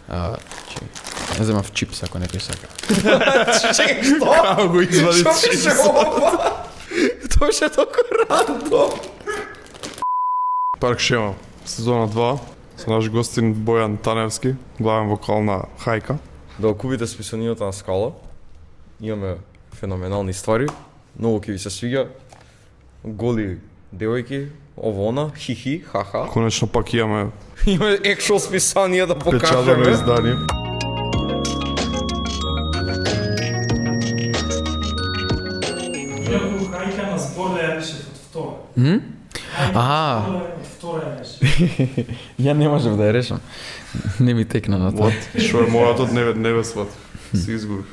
Чекай. Не земав чипс, ако некој сака. Чекай, што? Како го извади Што беше чипс? ова? Тоа беше толку рандом. Парк Шема, сезона 2, со наш гостин Бојан Таневски, главен вокал на Хајка. Да окупите списанијата на скала. Имаме феноменални ствари. Многу ќе ви се свиѓа. Голи девојки, ово она, хихи, ха-ха. Конечно пак имаме Имаме екшол списание да печатено покажеме. издание. Иако Хајка на збор да ја решив од втора. А. Од втора ја решив. Ја не можев да ја решам. Не ми текна на тоа. Вот, што е мојот од не ве сват. Си изгубив.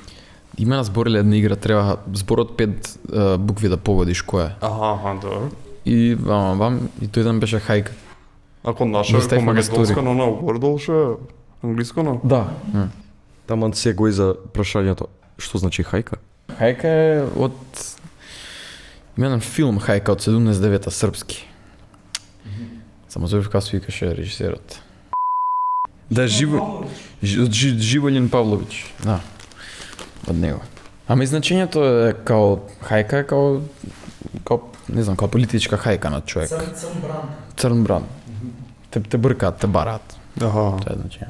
Име на збориле една игра, треба зборот 5 букви да погодиш која е. Аха, добро. И бам, и тој ден беше Хајка. Ако наша Го е ставивме на македонска, стори. но на Wordle ше англиско, но? Да. Таман се гои за прашањето. Што значи хајка? Хајка е од... Има еден филм Хајка од 79-та српски. Само забив како се викаше режисерот. Да, Живолин Павлович. Да. Од него. Ама и значењето е као хајка е као не знам, као политичка хајка на човек. Црн бран. Црн бран. Те бркаат, те бараат. Аха. Тоа е значење.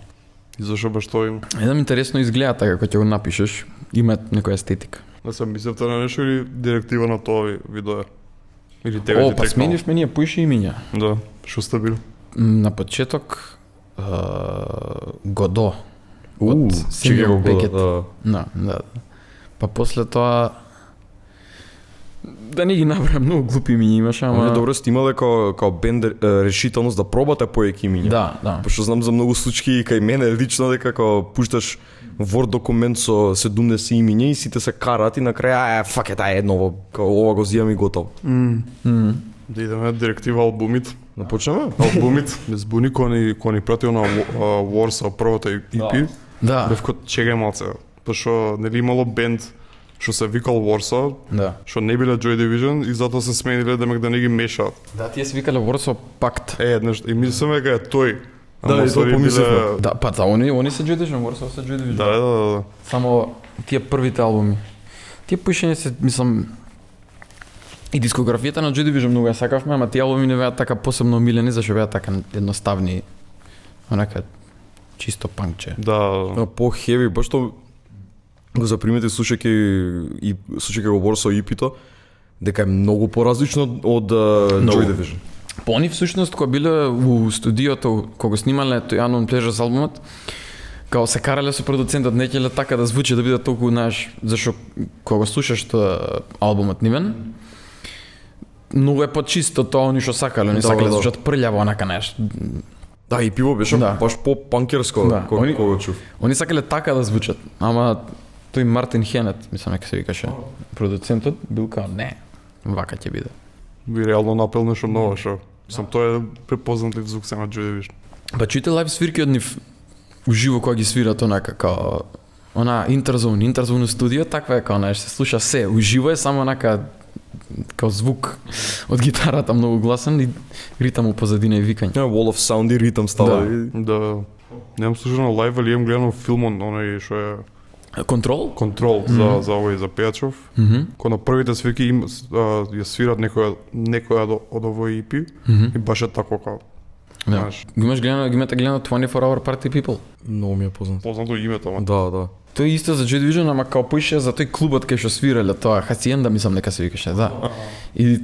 И зашо баш тоа има? Едам интересно изгледа така кога ќе го напишеш, има некоја естетика. Да се мислевте на нешто или директива на тоа видео? Или тебе О, ти па текнало? сменивме ние поише имиња. Да, што сте бил? На почеток Годо. Од чеке го Бекет. да. Да. Па после тоа да не ги набрам, многу глупи имиња имаше, Ама ама добро сте имале као бенд решителност да пробате поеки имиња. Да. Пошто знам за многу случаи кај мене лично дека као пушташ Word документ со 70 имиња и сите се карат и на крај фак е таа едно, као ова го зијам и готово. Да идеме директива албумит. Да почнеме? Албумит, без буни кој ни пратил на Warsaw првата EP. Да. Бев код чекај малце, пошто нели имало бенд што се викал Warsaw, Да. што не биле Joy Division и затоа се смениле да не ги мешаат. Да, тие се викале Warsaw Pact. Нешто, и мислиме дека е тој. Да, Ама и тоа ствари помисливме. биле- Да, па да, они се Joy Division, Warsaw се Joy Division. Да. Само тие првите албуми. Тие поишење се, мислам, и дискографијата на Joy Division многу ја сакавме, ама тие албуми не беа така посебно омилени, зашто беа така едноставни, онака чисто панкче. Да. По-хеви, баш што го запримети слушајќи го Warsaw EP-то, дека е многу поразлично од Joy Division. По они всушност кога биле у студиото, кога го снимале тој Unknown Pleasures албумот, као се карале со продуцентот, не ќеле така да звучи да биде толку, знаеш, зашто кога го слушаш тоа албумот нивен, многу е почисто тоа они што сакале, они Да, сакале да да. звучат прљаво онака нешто. Да, и пиво беше Да. баш по-панкерско Да. Они- кога го чув. Они сакале така да звучат, ама тој Мартин Хенет, мислам дека се викаше, продуцентот бил као не, вака ќе биде. Би реално напел нешто ново, што сам тоа е препознатлив звук се на Joy Division. Па чујте лайв свирки од нив уживо кога ги свират онака као она интерзон студио, таква е као знаеш, се слуша се, уживо е само онака као звук од гитарата многу гласен и ритам у позадина и викање. Wall of Sound и ритам става. Да. и- Да. Немам слушано лайв, али имам гледано филмон, оној што е Контрол? Контрол за овој за Пејачов. Мгм. Кога на првите свирки ја свират некоја од овој EP и баш е тако као. Да. Знаеш, Ги имате гледано 24 Hour Party People? Многу ми е познато. познато името, ама. Да. Тој исто за Joy Division, ама као поише за тој клубот кај што свирале тоа, Hacienda мислам дека се викаше, да. И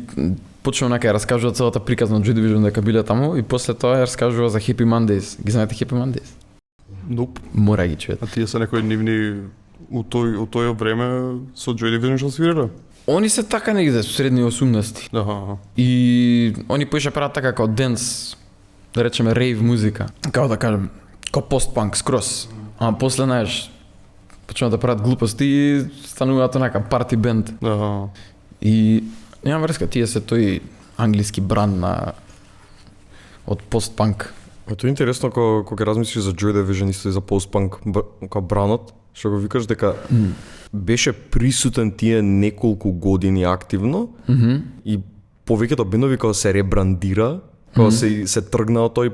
почнува онака ја раскажува целата приказна од Joy Division дека биле таму и после тоа ја раскажува за Happy Mondays. Ги знаете Happy Mondays? Ноп. Мора ги чуете. А тие се некои нивни у тој време со Joy Division што свирале? Они се така негде средни 80-ти. Аха. И они поише прават така као денс, да речеме рейв музика. Као да кажем, као постпанк скрос. Ама после, знаеш, почнуваат да прават глупости и стануваат онака парти бенд. Аха. И нема врска, тие се тој англиски бранд на од постпанк. Тоа е интересно кога размислиш за Joy Division и за пост-панк као бранот, што го викаш дека беше присутен тие неколку години активно и повеќето бендови кога се ребрандира, Кога се тргна од тој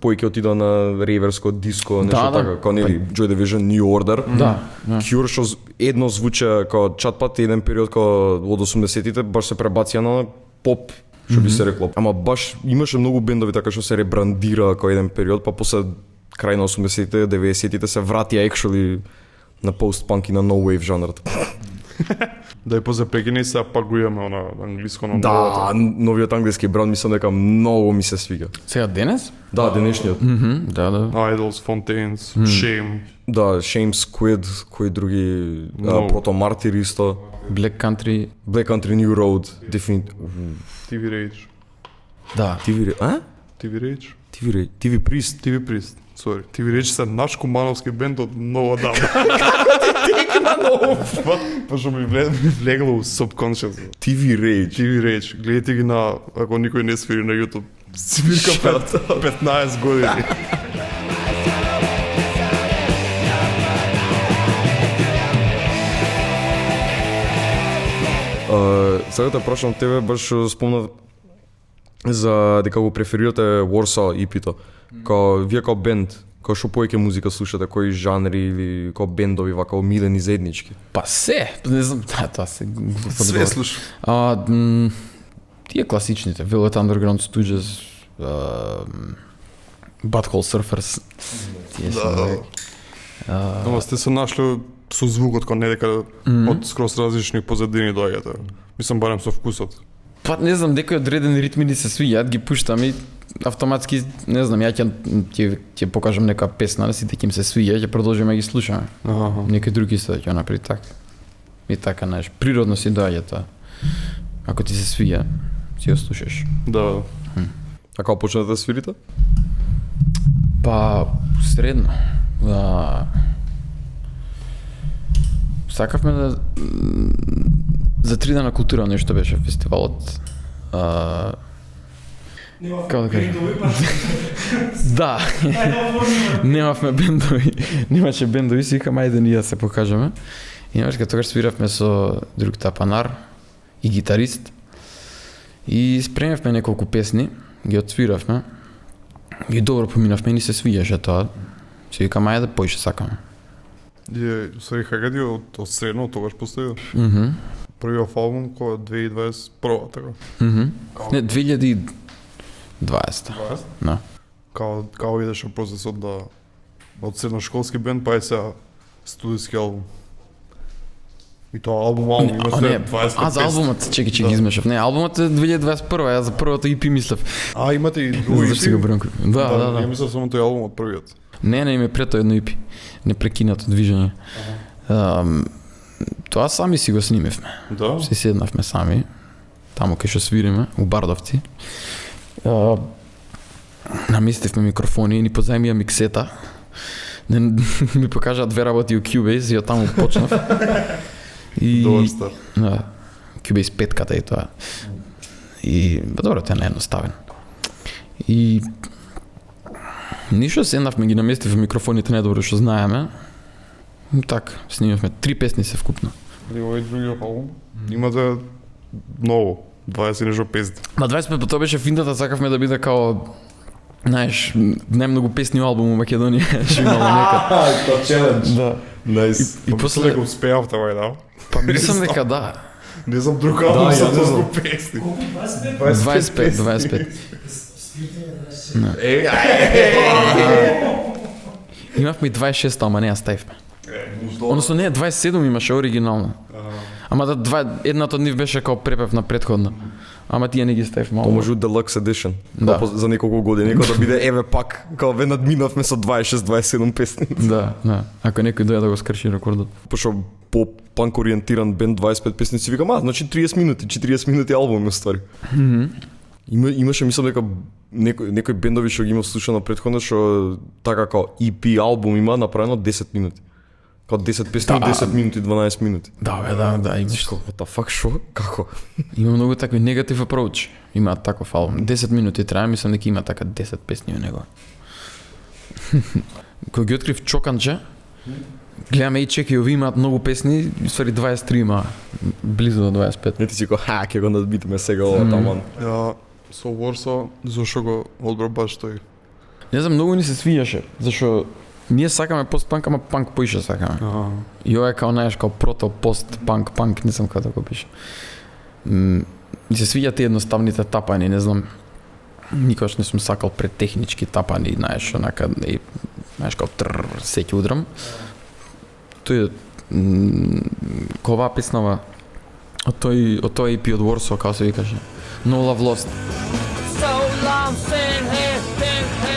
поеќе отида на реверско диско, нешто Да, да. така, кога нели Joy Division, New Order. Да. Cure што едно звуча како чатпат еден период кога од 80-тите баш се пребација на поп, што би се рекло. Ама баш имаше многу бендови така што се ребрандира како еден период, па после крај на 80-тите, 90-тите се вратија actually на пост-панк и на no wave жанрот. Да и после прекини се пак го имаме на англиско на Да, новото. новиот англиски бранд мислам дека многу ми се свига. Сега денес? Да, денешниот. Да, да. Idols, Fontaines, Shame, Да, Shame Squid, кои други, Много. Proto Martyr исто, Black Country. Black Country New Road, TV Rage. Да. TV TV Priest. TV Priest. Sorry. TV Rage се наш кумановски бенд од многу давно. Па што ми влегло у subconscious. TV Rage. TV Rage. Гледайте ги на, ако никој не свири на YouTube. Свирка 15 години. Сега те прашам тебе, баш спомна за дека го преферирате Warsaw EP-то. Као вие као бенд, као што поеќе музика слушате, кои жанри или као бендови вака омилени заеднички? Па се, не знам, тоа се Све слушам. Тие класичните, Velvet Underground Stooges, Butthole Surfers. Тие се Да. Ама сте се нашле со звукот кон не дека од скроз различни позадини доаѓате. Мислам барем со вкусот. Па не знам, некои одредени ритми ни се свиѓаат, ги пуштам и автоматски, не знам, ја ќе покажам нека песна, да сите ќе им се свиѓа, ќе продолжиме ги слушаме. Аха. Некои други се ќе направи така. И така, знаеш, природно си доаѓа тоа. Ако ти се свиѓа, си ја слушаш. Да. А као почнете да свирите? Па, средно. Сакавме да... За 3 дена култура нешто беше фестивалот. Нема Како да кажам? бендови, па Да, немавме бендови. Немаше бендови, си викам ајде ние да се покажеме. И знаеш, като тогаш свиравме со друг тапанар и гитарист. И спремевме неколку песни, ги отсвиравме. И добро поминавме и ни се свиѓаше тоа. Си викам ајде поише сакаме. Е, сори Хагади од средно тогаш постои. Првиот албум кој 2021 така. Не, 2020. Да. Као идеше процесот да од средношколски бенд па е сега студиски албум. И тоа албум има А, се не, 25 за албумот, чекай, че ги измешав. Не, албумот е 2021, јас за првото EP мислев. А, имате и други. Зашто си го бранко. Да. Ја мислев само тој албум од првиот. Не, име прето едно EP. Непрекинато движење. Тоа сами си го снимевме. Да. Си седнавме сами, таму кај што свириме, у Бардовци. Наместивме микрофони и ни позајмија миксета. Ми покажаа две работи у Cubase и од таму почнав. И Добар старт. да, Cubase 5-ката и тоа. И добро, тоа не е едноставен. И ништо седнавме ги наместивме микрофоните недобро што знаеме. И така, снимавме 3 песни се вкупно. И овој другиот албум имате многу, 20 нешто песни. На 25 по тоа беше финтата, сакавме да биде као, знаеш, најмногу песни у албум у Македонија што имало некад. Тоа челендж. Да. Најс. И после дека успеавте овај, да? па мислам дека да. Не знам друг албум Да, со ја не знам. толку песни. колку 25? 25. Спиртите Имавме и 26, ама не ја ставивме. Односно не, 27 имаше оригинално. Ама да едната од нив беше као препев на претходна. Ама тие не ги ставивме. Тоа може Deluxe Edition. Да. Као за неколку години, кога да биде еве пак, као ве надминавме со 26-27 песни. Да. Ако некој дојде да го скрши рекордот. Пошто по-панк ориентиран бенд 25 песни си викам, значи 30 минути, 40 минути албум е ствари. Имаше, мислам дека некои бендови што ги имав слушано претходно што така као EP албум има направено 10 минути. Као 10 песни, Да. 10 минути, 12 минути. Да, имаш. What the fuck, шо? Како? Има многу такви негатив approach. Има таков албум. 10 минути трае, мислам дека има така 10 песни у него. Кога ги открив Чоканче, гледаме и чеки, ови имаат многу песни, ствари 23 има, близо до 25. Не ти си ко, ќе го надбитаме сега ова таман. Со Warsaw, зашо го одбра баш тој? Не знам, многу ни се свијаше, зашо ние сакаме пост-панк, ама панк поише сакаме. И ова е као, знаеш, као прото-пост-панк, панк, не знам како да го пише. Ми се свиѓа тие едноставните тапани, не знам. Никогаш не сум сакал претехнички тапани, знаеш, онака, и, знаеш, као тррр, сеќи удрам. Тој кога оваа песнава од тој EP од Warsaw, како се викаше. No Love Lost. So long sitting here,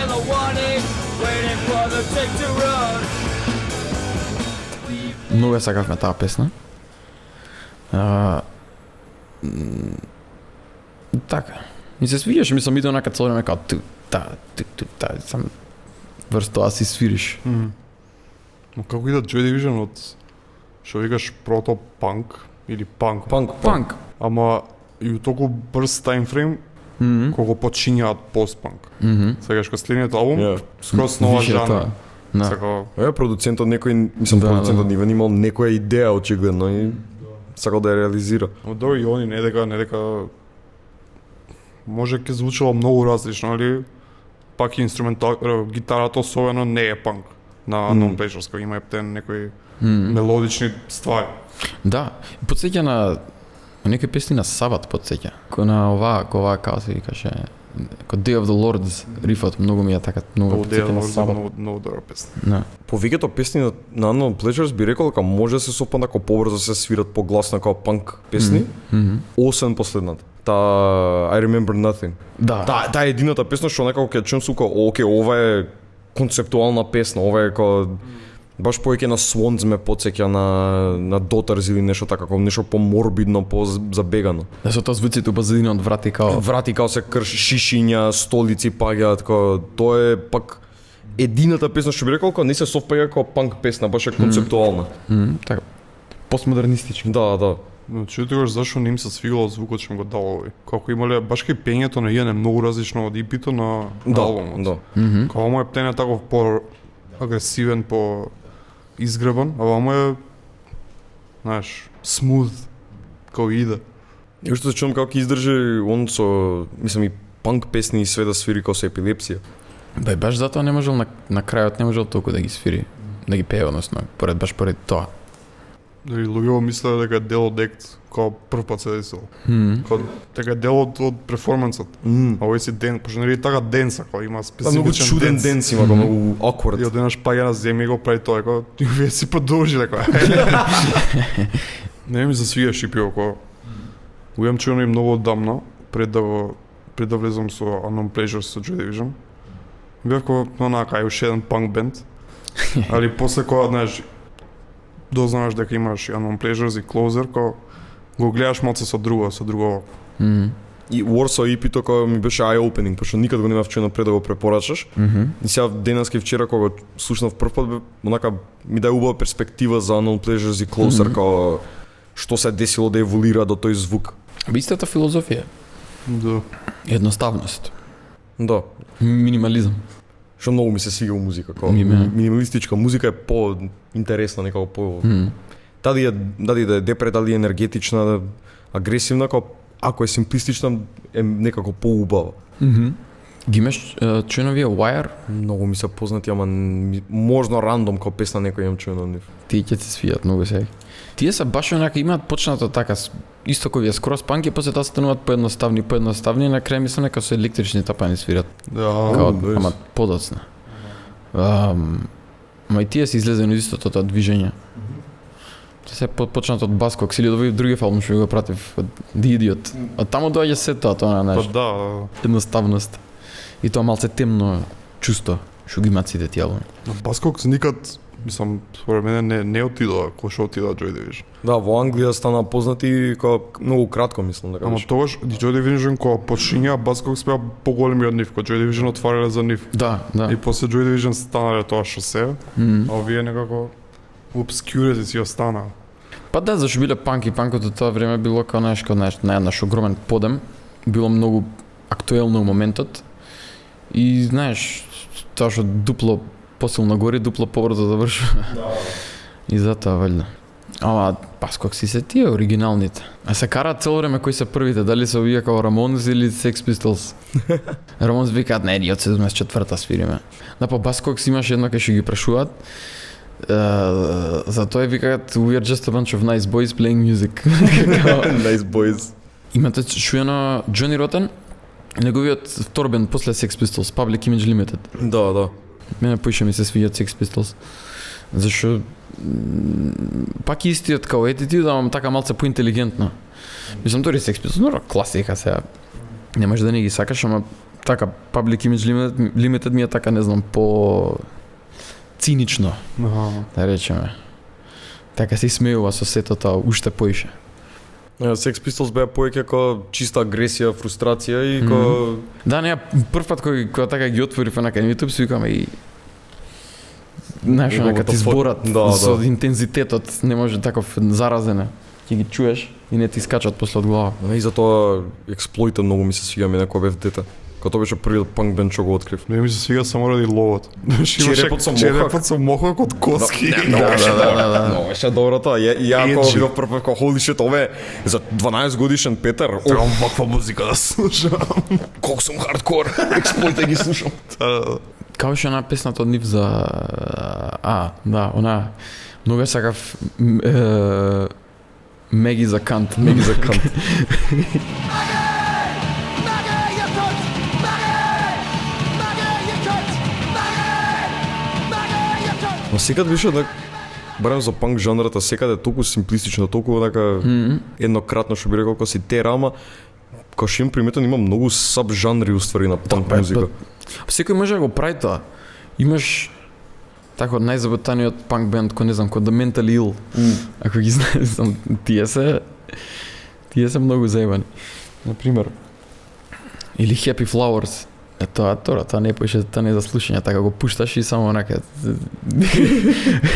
the warning, waiting for the tick to run. Многу ја сакавме таа песна. Така. Ми се свиѓаше, мислам, иде онака цело време као сам врз тоа си свириш. Но како иде Joy Division од што викаш прото-панк или панк, Панк. ама и у толку брз таймфрейм кога почињаат пост-панк. Сегаш кога следниот албум, Ја. скрос нова Више жанр. тоа. Да. Сака, Продуцентот некој, мислам, Да, продуцентот да. Нивен имал некоја идеја очигледно и сакал да ја реализира. но добро и они не дека може ќе звучало многу различно, али пак и инструментал, гитарата особено не е панк на Unknown Pleasures, кога има ептен некои мелодични ствари. Да, потсеќа на некои песни на Сабат потсеќа. На оваа како се викаше, ко Day of the Lords рифот многу ми е така, многу Многу потсеќа на дел, Сабат. многу добра песна. Да. Повеќето песни на Unknown Pleasures би рекол дека може да се сопна како побрзо се свират погласно како панк песни, освен последната. I Remember Nothing. Да. Таа е едината песна што некако ќе чум сука, оке, ова е концептуална песна, ова е како баш повеќе на Swans ме потсеќа на Daughters или нешто така, како нешто поморбидно, позабегано. Да со тоа звуците у базинот врати као Врати као се крш шишиња, столици паѓаат, како тоа е пак едината песна што би рекол кога не се совпаѓа како панк песна, баш е концептуална. така постмодернистички. Да. Но чујте зашо не им се свигало звукот што им го дал овој. Како имале баш кај пењето на Иен е многу различно од EP-то на албумот. Да. Као му е птен е таков по агресивен, по изгребан, а вамо е знаеш, смуth као иде. И уште се чувам како ќе издржи он со, мислам, и панк песни и све да свири како со епилепсија. Бај баш затоа не можел на крајот не можел толку да ги свири, да ги пее, односно, поред тоа. Дали луѓето мислеле дека е дел од ект, кога прв пат се десило. Кога дека е дел од перформансот. А овој си ден, пошто нели така денса, кога има специфичен Многу чуден денс има, како многу awkward. И одеднаш паѓа на земја и го прави тоа, како вие си продолжиле кој. Не ми се свија шипио кога го имам чуено и многу одамна пред да влезам со Unknown Pleasures со Joy Division. Бев кога онака е уште еден панк бенд. Али после кога знаеш дознаваш дека имаш Unknown Pleasures и Closer, кога го гледаш малце со друго. И Warsaw EP-то кој ми беше eye-opening, пошто никад го немав чуено пред да го препорачаш. И сега денеска и вчера кога го слушнав прв пат, онака ми даде убава перспектива за Unknown Pleasures и Closer, како што се десило да еволира до тој звук. Истата филозофија, Да. едноставност, Да. минимализам. Што многу ми се свига у музика, како Име. минималистичка музика е по-интересна, некако по... Дали да е депре, дали е енергетична, агресивна, како ако е симплистична, е некако поубава. Ги имаш чуеновија Wire, Многу ми се познати, ама можно рандом како песна некој имам чуено од нив. тие ќе се свијат многу сега. Тие се баш онака имаат почнато така исто кој е скроз панк и после тоа стануваат поедноставни, на крај мислам дека со електрични тапани свират. Да. Као, бес. ама подоцна. Ама и тие се излезени од истото тоа движење. Се почнато од Баскокс или од овој други филм што го пратив, од The Idiot. А таму доаѓа се тоа, Па знаеш, да. едноставност. И тоа малце темно чувство што ги имаат сите тие албуми. На Баскокс никад, мислам, според мене не отидоа кој што отидоа Joy Division. Да, во Англија стана познати како многу кратко, мислам дека Ама беше. тогаш Joy Division кога почиња Баскокс беа поголеми од нив, кога Joy Division отварале за нив. Да. И после Joy Division станале тоа што се, а овие некако obscurity си останаа. Па да, зашто биле панк и панкот од тоа време било како знаеш, на еднаш огромен подем, било многу актуелно у моментот. И знаеш, тоа што дупло посилно гори, дупло побрзо завршува. И затоа валјда. Ама, пас кога си се тие оригиналните. А се караат цело време кои се првите, дали се овие као Рамонс или Sex Pistols. Рамонс викаат, не, ние од 74-та свириме. Да, па Баскокс имаш едно кај што ги прашуваат, за тоа викаат, we are just a bunch of nice boys playing music. Nice boys. Имате чуено Джони Ротен, неговиот втор бенд после Sex Pistols, Public Image Limited. Да. Мене поише ми се свиѓаат Sex Pistols. Зашо пак истиот као Attitude, ама така малце поинтелигентно. Мислам, дори Sex Pistols, но класика сега. Не може да не ги сакаш, ама така Public Image Limited ми е така, не знам, по цинично, да речеме. Така се смеува со сето тоа уште поише. Sex Pistols беа повеќе како чиста агресија, фрустрација и како... Да, не, прв пат кога така ги отворив на YouTube, си викаме и знаеш, нека ти зборат со интензитетот, не може таков заразене. Ќе ги чуеш и не ти скачат после од глава. И затоа експлоита многу ми се свиѓа мене кога бев дете. Кога тоа беше првиот панк бенд што го открив. Не ми се свига само ради ловот. Черепот со мохак. Черепот со мохак од коски. Но беше добро тоа. Ја кога видов прв пат кога holy shit, ове за 12 годишен Петар. Требам ваква музика да слушам. Колку сум хардкор. Експлоита ги слушам. Као што една песната од нив за... да, она... Многу сакав... Меги за кант. Меги за кант. Но секад беше барем за панк жанрата, секад е толку симплистично, толку така еднократно што би рекол кога си тера, ама кога што им приметен има многу саб-жанри уствари на панк музика. Секој може да го прави тоа. Имаш така најзаботаниот панк бенд, кој не знам, кој The Mentally Ill. Ако ги знаеш, тие се многу заебани. Например. Или Happy Flowers. Тоа не поише, тоа не е за слушање, така го пушташ и само онака...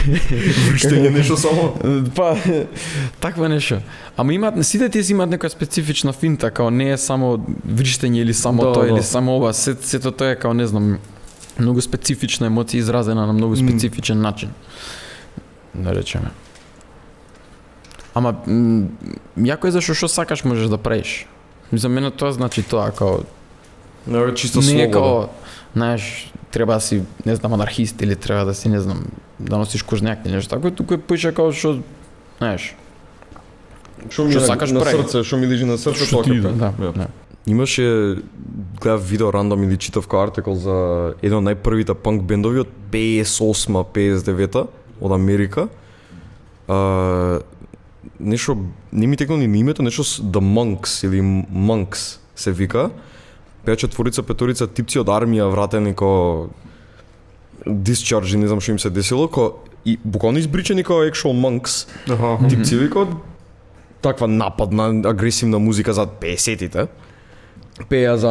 Вриштење нешто само? Па, таква нешто. Ама имаат, сите тие имаат некоја специфична финта, као не е само вриштење или само тоа, или само ова, сето тоа е као, не знам, многу специфична емоција изразена на многу специфичен начин. Да речеме. Ама, јако е зашто што сакаш можеш да правиш. За мене тоа значи тоа, као... Не, чисто не е слобода. као, знаеш, треба да си, не знам, анархист или треба да си, не знам, да носиш кожњак или нешто такво, туку е поише као што, знаеш, Што ми што на сакаш на прави. срце, што ми лежи на срце, што тоа ти ќе иде, правам. да, Ја. да. Имаше, гледав видео рандом или читав као артикол за еден од најпрвите панк бендови од 58-59 од Америка. Нешто, не ми текно ни името, нешто The Monks или Monks се вика. Беа четворица, петорица типци од армија вратени ко discharge, не знам што им се десило, ко и буквално избричени ко actual monks. Типци вика таква нападна, агресивна музика за 50-тите. Пеја за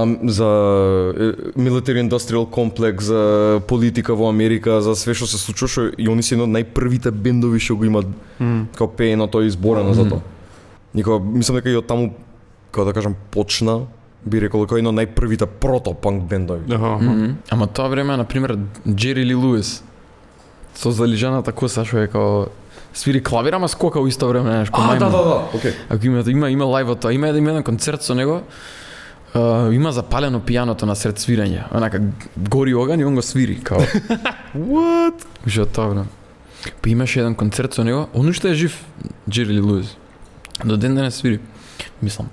military industrial complex, за политика во Америка, за све што се случуваше и они се едно од најпрвите бендови што го имаат како пеено тоа изборено за тоа. Никога мислам дека и од таму како да кажам почна би рекол како едно од најпрвите прото-панк бендови. Ама тоа време, например, Джери Ли Луис со залижаната коса што е као свири клавир, ама скока у исто време, знаеш, кој мајмун. окей. Ако има лајв од тоа, има еден концерт со него, има запалено пијаното на сред свирење. Онака гори оган и он го свири као. What? Уште од тоа време. Па имаше еден концерт со него, он уште е жив, Джери Ли Луис. До ден денес свири, мислам.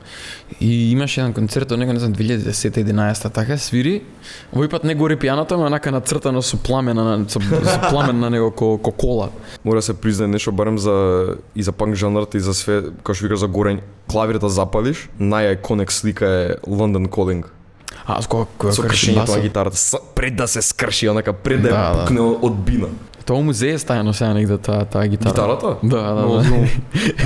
И имаше еден концерт од него, не знам, 2010-11 така свири. Овој пат не гори пијаното, ама онака нацртано со пламен со пламен на него ко кола. Мора да се признае нешто барем за и за панк жанрот и за све, како што викаш за горење, клавирата запалиш, најиконек слика е London Calling. Кога Со кршењето на гитарата, пред да се скрши, онака пред да ја пукне од бина. Тоа у музеј е стајано сега негде таа гитара. Гитарата? Да.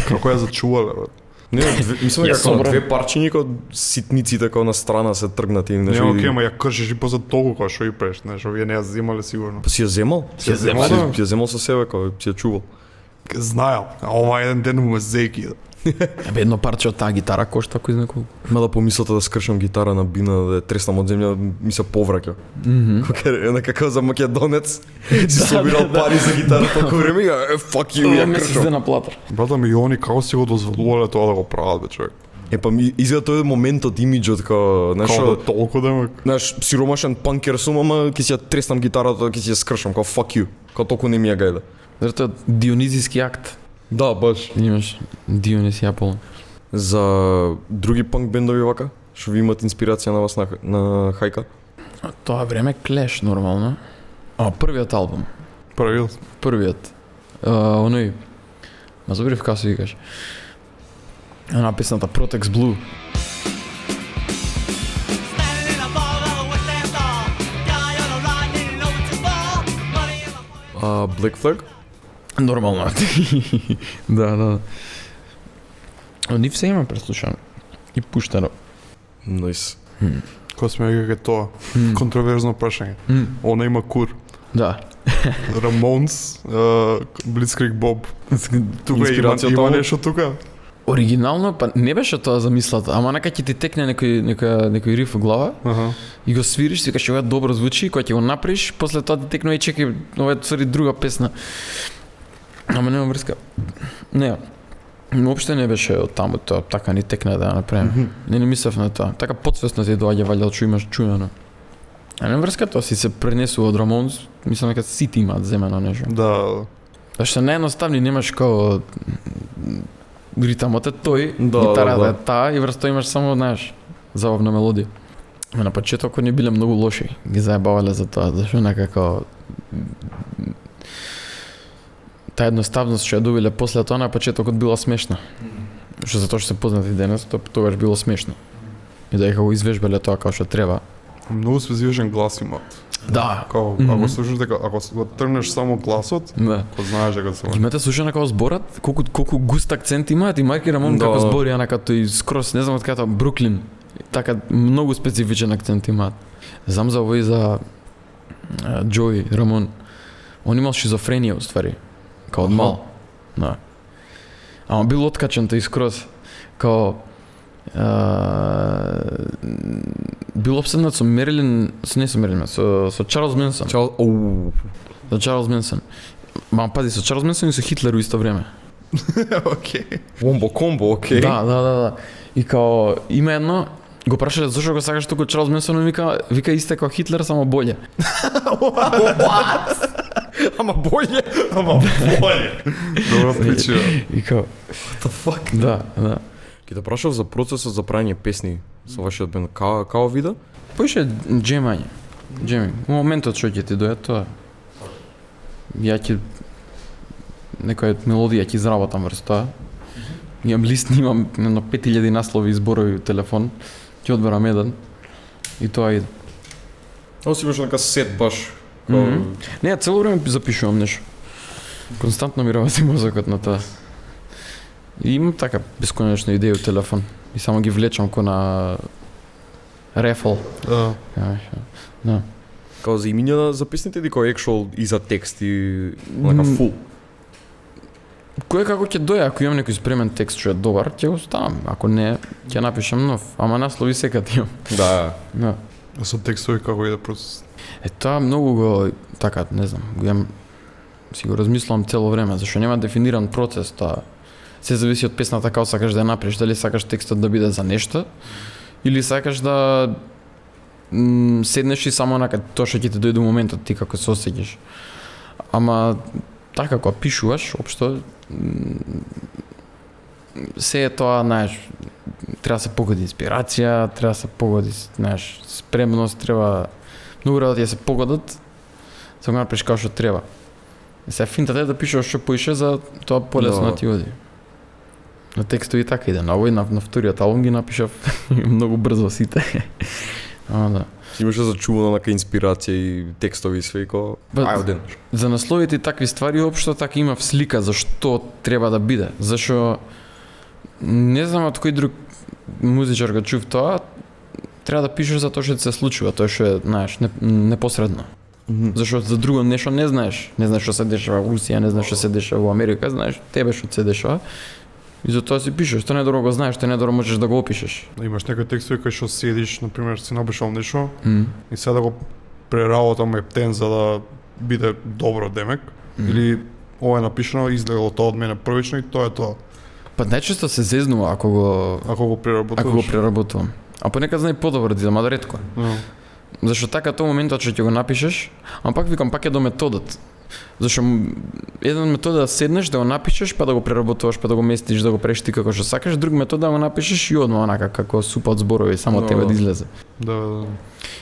Како ја зачувале, бе. Не, мислам дека Јас две парчиња како ситниците како на страна се тргнати или Не, нешто. окей, ма ја кршиш и после толку кога што и преш, знаеш, овие не ја земале сигурно. Па си ја земал? Си ја земал, да. Си ја земал со себе, како си ја чувал. Знаел, а ова еден ден му ме зеки. Абе едно парче од таа гитара кошта кој знае колку. Мада помислата да скршам гитара на бина, да ја треснам од земја, ми се повраќа. Некако за македонец, си собирал пари за гитара толку време, fuck you, ја кршам. Се на платар. Брата ми, и они како си го дозволувале тоа да го прават, бе, човек. Па ми изгледа тој моментот, имиџот, као, знаеш, Како да толку демек. знаеш, сиромашен панкер сум, ама ќе си ја треснам гитарата, ќе си ја скршам, као fuck you, као толку не ми ја гајда. Зато е дионизиски акт. Да, баш. Имаш Дионис и Аполон. За други панк бендови вака, што ви имат инспирација на вас на хајка? Тоа време Clash нормално. Првиот албум. Првиот. Првиот. Оној. Ма заборив како се викаш. Една песната Protex Blue. Standing in a bottle with them all. Guy on a ride, didn't know what to fall. Money in my pocket. Black Flag? Нормално. Да. Нив се има преслушано. И пуштено. Nice. Кој сме веќе тоа? Контроверзно прашање. Она има кур. Да. Рамонс, Blitzkrieg Bob. Тука Инспирацијата има ово? нешто тука? Оригинално, па не беше тоа замислата, ама нека ќе ти текне некој риф во глава Аха. и го свириш, си викаш ова добро звучи, кога ќе го направиш, после тоа ти текне и чекај, ова е цари друга песна. Ама нема врска. Не. Уопште не беше од таму тоа, така ни текна да ја направим. Не мислев на тоа. Така подсвесно ти доаѓа валјда што имаш чуено. А нема врска тоа си се пренесува од Рамонс, мислам дека сите имаат земено нешто. Да. Зашто наједноставни немаш као ритамот е тој, Да, гитарата да. е таа и врз тоа имаш само, знаеш, забавна мелодија. А на почетокот не биле многу лоши, ги заебавале за тоа, зашто некако таа едноставност што ја добиле после тоа на почетокот била смешна. Што затоа што се познати денес, тоа тогаш било смешно. И дека го извежбале тоа како што треба. Многу специфичен глас имаат. Да. Као, ако слушаш дека, ако го тргнеш само гласот, Да. го знаеш дека се. Имате слушано како зборат, колку густ акцент имаат и Марки Рамон Да. како збори, ана като и скрос, не знам од кај Бруклин. Така многу специфичен акцент имаат. Знам за овој за Джои Рамон. Он имал шизофренија уствари, као од мал. Да. Ама бил откачен тој скрос, као бил обседнат со Мерилин, со Мерилин, со Чарлз Менсон. За Чарлз Менсон. Ма пази, со Чарлз Менсон и со Хитлер во исто време. Океј. Вомбо комбо, окей. Да. И као има едно, го прашале зошто го сакаш туку Чарлз Менсон, вика исто како Хитлер, само боле. Ама боље. Добро причина. И као, What the fuck? да. Ке те прашав за процесот за правење песни со вашиот бенд. Као вида? Поише джемање. Джеминг. Во моментот што ќе ти дојде тоа. Ја ќе некоја мелодија ќе изработам врз тоа. Имам лист, имам едно 5000 наслови и зборови у телефон. Ќе одберам еден. И тоа иде. Ово си имаш нека сет баш. Не, цело време запишувам нешто. Константно ми работи мозокот на тоа. И имам така бесконечно идеи у телефон. И само ги влечам ко на рефл. Да. Да. Као за имиња за песните или кој екшол и за текст и нека фул? Кој како ќе дојде, ако имам некој спремен текст што е добар, ќе го ставам. Ако не, ќе напишам нов. Ама наслови секад имам. Да. Да. А со текстови како иде процес? Тоа многу го, така, не знам, го имам, си го размислувам цело време, зашто нема дефиниран процес тоа. Се зависи од песната како сакаш да ја направиш, дали сакаш текстот да биде за нешто, или сакаш да седнеш и само онака тоа што ќе ти дојде моментот ти како се осеќаш. Ама така кога пишуваш, општо се е тоа, знаеш, треба да се погоди инспирација, треба да се погоди, знаеш, спремност, треба многу работи да се погодат, за го направиш како што треба. И сега финтата е да пишеш што поише за тоа полесно да ти оди. На текстови така иде. На овој, на вториот албум ги напишав многу брзо сите. Ама да. Имаше зачувано нека инспирација и текстови и све и ко... Ај оден. За насловите и такви ствари општо така имав слика за што треба да биде. Зашо не знам од кој друг музичар го чув тоа, треба да пишеш за тоа што се случува, тоа што е, знаеш, непосредно. Зашто за друго нешто не знаеш. Не знаеш што се дешава во Русија, не знаеш што се дешава во Америка, знаеш тебе што се дешава. И затоа си пишеш, што недоро го знаеш, што недоро можеш да го опишеш. Имаш некои текстови кај што седиш, на пример, си напишал нешто Мм. и сега да го преработам ептен за да биде добро демек, или ова е напишано, изгледало тоа од мене првично и тоа е тоа. Па најчесто се зезнува ако го Ако го преработуваш. преработувам. А понекад знае подобро да ама ретко. Да. Зашто така тоа моментот што ќе го напишеш, ама пак викам пак е до методот. Зашто еден метод е да седнеш, да го напишеш, па да го преработуваш, па да го местиш, да го правиш ти како што сакаш, друг метод да го напишеш и одма онака како супа од зборови, само Да, тебе да. да излезе. Да.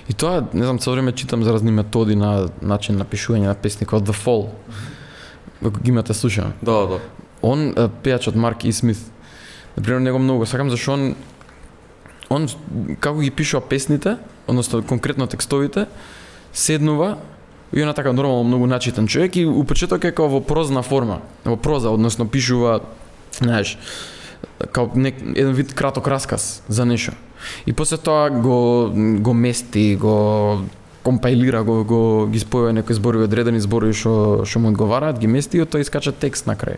И тоа, не знам, цело време читам за разни методи на начин на пишување на песни, како The Fall. Ако ги имате слушано. Да. Он пејачот Марк И. Смит. Например, него многу го сакам зашто он како ги пишува песните, односно конкретно текстовите, седнува и она така нормално многу начитан човек и у почеток е како во прозна форма, во проза, односно пишува, знаеш, као еден вид краток расказ за нешто. И после тоа го мести, го компаилира, ги спојува некои зборови, одредени зборови што му одговараат, ги мести и тоа искача текст на крај.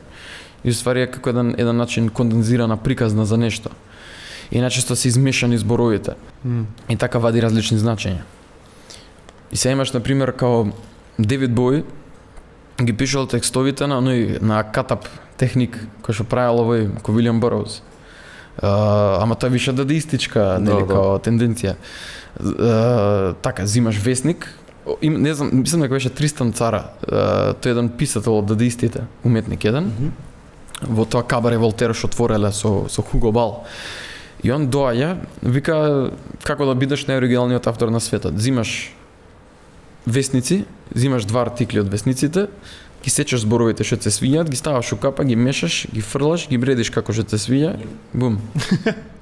И уствари е како еден начин кондензирана приказна за нешто. И најчесто се измешани зборовите. И така вади различни значења. И сега имаш, например, као Девид Бои ги пишал текстовите на катап техник, кој што правил овој, ко Вилијам Бъроуз. Ама тоа више дадеистичка, нели, Да. као тенденција. Така, зимаш весник, не знам, мислам дека беше Тристан Цара, тој е еден писател од дадеистите, уметник еден, во тоа кабаре Волтер што отвореле со Хуго Бал. И он доаѓа, вика како да бидеш најоригиналниот автор на светот. Зимаш весници, зимаш два артикли од весниците, ги сечеш зборовите што се свиѓаат, ги ставаш у капа, ги мешаш, ги фрлаш, ги бредиш како што се свиѓа, бум.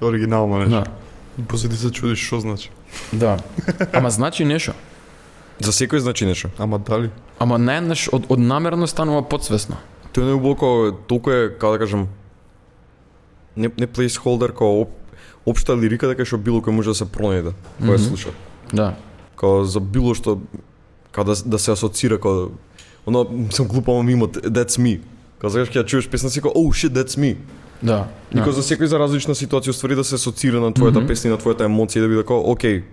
Оригинално нешто. Да. И после ти се чудиш што значи. Да. Ама значи нешто. За секој значи нешто. Ама дали? Ама најнаш од намерно станува подсвесно. Тој не е убаво, толку е, како да кажам, не placeholder, као општа лирика, дека што било кој може да се пронајде, кој ја слуша. Да. Као за било што, као да се асоцира, као, оно, сам глупа, ама имот, that's me. Као загаш ќе ја чуеш песна си, као, oh shit, that's me. Да. Никој за секој за различна ситуација уствари да се асоцира на твојата песна и на твојата емоција и да биде као, окей,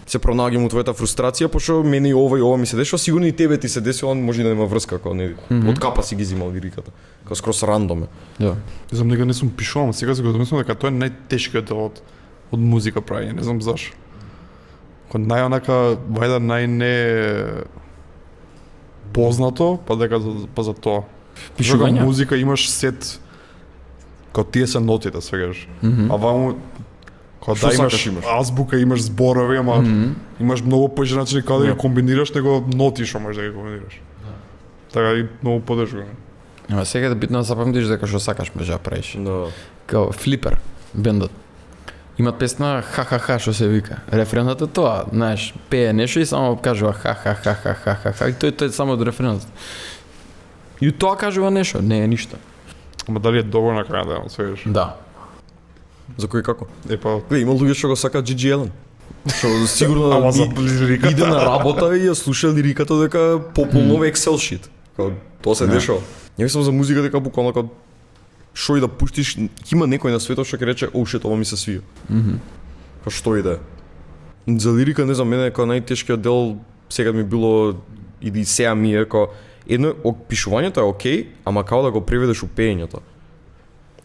се пронаѓам у твојата фрустрација, пошто мене и ова ми се дешава, сигурно и тебе ти се десува, може и да нема врска, као не, од капа си ги зимал лириката. Као скрос рандом е. Да. Не знам, дека не сум пишувал, сега се го замислам дека тоа е најтешкиот дел од музика правење, не знам зашо. Кога најонака, вајда најне познато, па дека за тоа. Пишување? Зашто музика имаш сет, као тие се нотите, свегаш. А ваму, кога Што да сакаш имаш имаш? азбука, имаш зборови, ама имаш многу повеќе начини како да ги комбинираш, него ноти што можеш да ги комбинираш. Така и многу подешко. Ама сега е битно да запамтиш дека што сакаш може да правиш. Да. Као Флипер, бендот. Имат песна ха-ха-ха што се вика. Рефренот е тоа, знаеш, пее нешто и само кажува ха-ха-ха-ха-ха-ха. И тој е само од рефренот. И тоа кажува нешто, не е ништо. Ама дали е добро на крај да свегаш? Да. За кој како? Е па, Гледа, има луѓе што го сакаат Джиджи Елен. Што сигурно ама за лириката. иде на работа и ја слуша лириката дека пополно Excel shit. Као тоа се дешава. Ја мислам за музика дека буквално као што и да пуштиш, има некој на светот што ќе рече оу шит, ова ми се свија. Као што и да е. За лирика не знам, мене као најтешкиот дел сега ми било и сега ми е као едно пишувањето е окей, ама као да го преведеш у пеењето.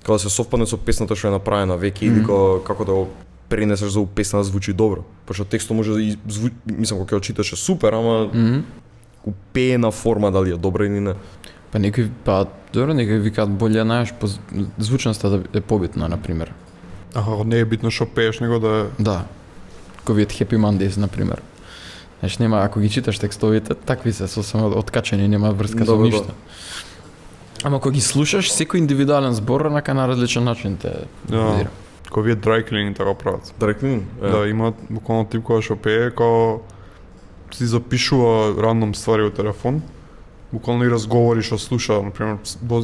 Као да се совпадне со песната што е направена веќе или како да го пренесеш за песна да звучи добро. Пошто текстот може да мислам кога ќе читаш е супер, ама у пеена форма дали е добра или не. Па некои, добро, некои викаат боле, знаеш, звучноста да е побитна, например. Аха, не е битно што пееш, него да е... Да. Ковиот Happy Mondays, например. Знаеш, нема, ако ги читаш текстовите, такви се сосема откачени, нема врска со Да. ништо. Ама кога ги слушаш, секој индивидуален збор на различен начин те Да. Кога вие dry cleaning така прават. Директно? Да, има буквално тип која што пее, као си запишува рандом ствари во телефон, буквално и разговори што слуша, например,